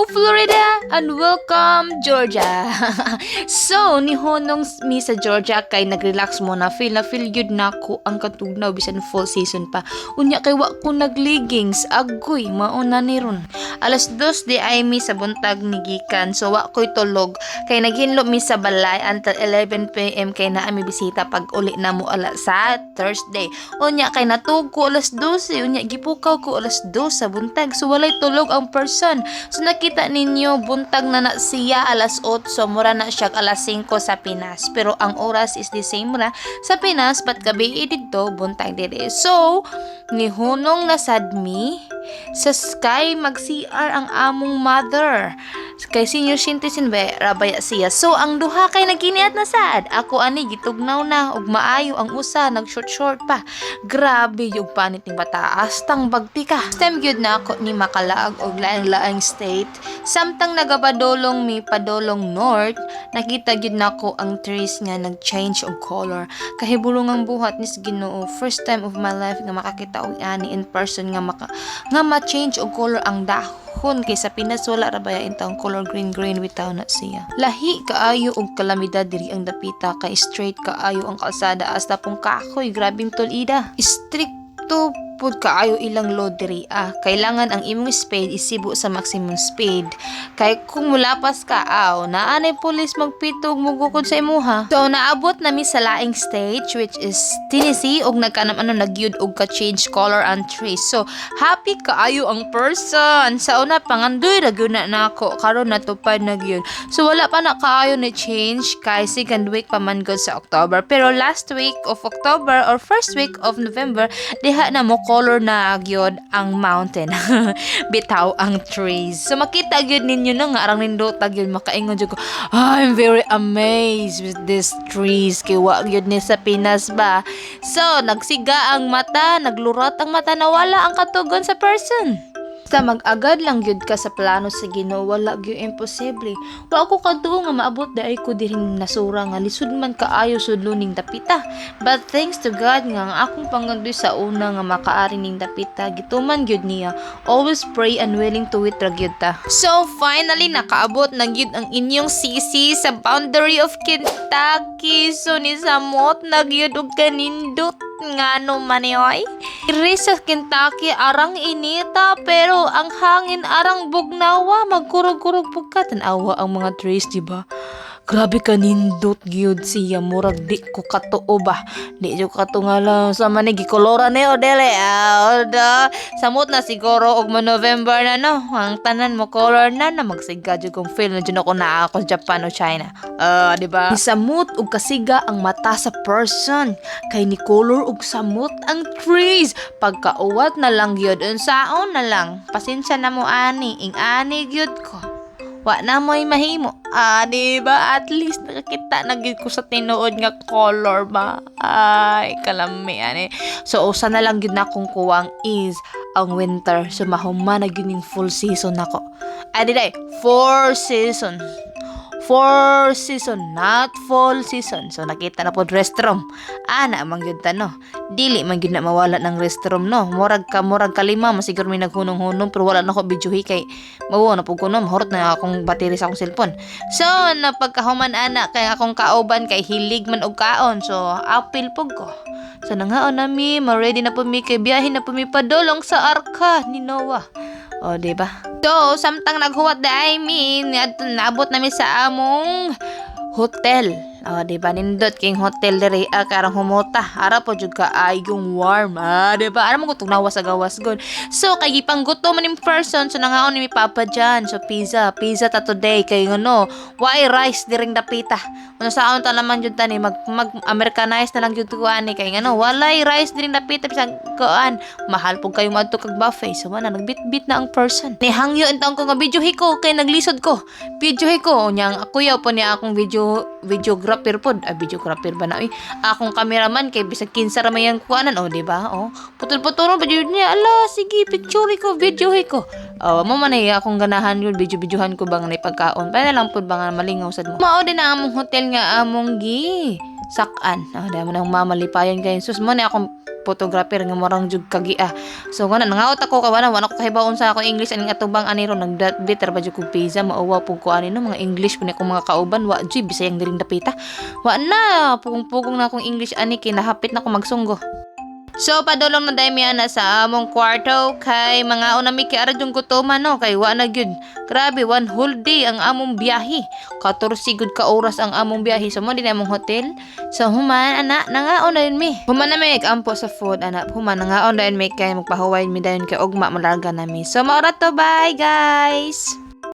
Florida and welcome Georgia. So ni honong mi sa Georgia kay nagrelax mo na feel good na ko ang katugnaw bisan fall season pa. Unya kay wa ko nagleggings agoy mauna ni ron. Alas 2 di ay mi sa buntag ni gikan so wa ko'y tulog kay naghinlo mi sa balay until 11 PM kay naa mi bisita pag uli na mo ala sa Thursday. Unya kay natug ko alas 12 unya gipukaw ko alas 2 sa buntag so walay tulog ang person. So nakita ninyo buntag na siya alas 8 so mura na siya alas 5 sa Pinas pero ang oras is the same ra sa Pinas but gabi dito buntag dire. So ni hunong nasadmi sa sky mag-CR ang among mother kay senior citizen ba rabaya siya. So ang duha kay naginiat na sad ako ani gitugnaw na ug maayo ang usa nag short pa. Grabe yung panit ning bata astang bagti ka. Stem gyud na ako ni makalaag og laing-laing state samtang nagapadolong mi padolong north nakita gyud nako ang trees nga nag-change og color. Kahibulong ang buhat ni Ginoo first time of my life nga makakita og ani in person nga ma-change og color ang dahon kay sa Pinas wala ra baya intang color green bitaw na siya. Lahi kaayo og kalamidad diri ang dapita kay straight kaayo ang kalsada hasta pong kahoy grabing tulida. Stricto pud kaayo ilang load diri kailangan ang imong speed isibo sa maximum speed kay kung mulapas ka naanay pulis magpitog mugukod sa imuha. So naabot nami sa laing stage which is Tennessee og nagkanam nagyud og ka change color and trees. So happy kaayo ang person sa una pangandoy ra gyud na nako karon natupad na gyud. So wala pa na kaayo ni change kay second week pa man gud sa October pero last week of October or first week of November diha na mo color na gyud ang mountain bitaw ang trees. So makita gyud ninyo na nga arang nindot gyud makaingon jud ko I'm very amazed with these trees kay wa gyud ni sa Pinas ba. So nagsiga ang mata naglurat ang mata nawala ang katugon sa person. Sa mag-agad lang gyud ka sa plano sa Ginoo wala gyud imposible. Wa ako kadto nga maabot daay ko diring nasura nga lisud man kaayo sudluning dapita. But thanks to God nga ang akong pangandoy sa una nga makaari ning dapita gituman gyud niya. Always pray and willing to wait ra gyud ta. So finally nakaabot na gyud ang inyong sisi sa boundary of Kentucky. So ni samot na gyud og kanindot ngano manioy. Iri sa Kentucky arang inita pero ang hangin arang bugnawa magkurog-kurog pugka tan-awa ang mga trees diba. Grabe ka nindot gyud siya murag di ko katuo ba. Di jo katungala sa manigi kolora ni odele. Oda samot na siguro og November na no. Ang tanan mo color na magsiga jud kung feel na jud ako na ako Japan o China. Di ba? Samot og kasiga ang mata sa person kay ni color og samot ang trees. Pagkauwat na lang gyud unsaon na lang. Pasensya na mo ani ing-ani gyud ko. Wa na mo'y mahimo. Diba? At least nakakita na gyud ko sa tinuod nga color ba. Ay, kalami ani. So, usa na lang gyud na akong kuwang is ang winter. So, mahuman na gyud ning full season nako. Diday, 4 season. 4 season, not fall season. So, nakita na po restroom. Na man gyud no. Dili man gyud na mawala ng restroom no. Murag kalima, masiguro may naghunong-hunong pero wala na ko videohi kay mawo na pug kuno mahurot na akong battery sa akong cellphone. So, napagkahuman ana kay akong kauban kay hilig man og kaon. So, apil pug ko. So, nangaon na mi, ready na po mi kay biyahe na po mi padolong sa arka ni Noah. Diba? So, samtang naghuwat da I mean, naabot namin sa among hotel. Diba? Nindot king hotel diri karang humota. Ara po jud ka yung warm. Diba? Ara mo gutong nawas sa gawas gon. So, kay gipangguto man yung person. So, nangaon ni mi papa dyan. So, pizza ta today. Kay ngono, why rice diring dapita. Ano saon ta naman jud tani mag-Americanize na lang jud kuan ni kay ngano walay rice diring dapita bisag kuan. Mahal pug kayo madto kag buffet. So, wala nagbit-bit na ang person. Ni hangyo intong ko nga videohi ko kay naglisod ko. Videohi ko nyang kuya po niya akong videographer pod. Videographer ba na akong cameraman kay bisag kinsa ra may kuanan diba? Putol-putol ba jud niya. Ala sige picture ko, videohi ko. Mo man akong ganahan yun video-videohan ko bang na pagkaon. Para lang pod bang malingaw sad mo. Mao din ang among hotel nga among gi sakan. Dami nang mamalipayon kay sus mo na akong photographer nga marang jud kagia. So kana nangaot ako kawana wala ko kahibaon sa ako English aning atubang ani ron nagbetter ba jud ko visa mauwa pug ko ani no mga English pud akong mga kauban wa jud bisayang diring dapita. Wa na pugong-pugong na akong English ani kinahapit na ko magsunggo. So padulong na daymi ana sa among kwarto kay mga unami kay ara jung gutoman no kay wa na gyud. Grabe one whole day ang among biyahe. 14 gud ka oras ang among biyahe so mo din among hotel. So human ana nangaon na mi. Human na mi ampo sa food ana human nangaon na mi kay magpahuway mi dayon kay ugma malarga na mi. So maura to bye guys.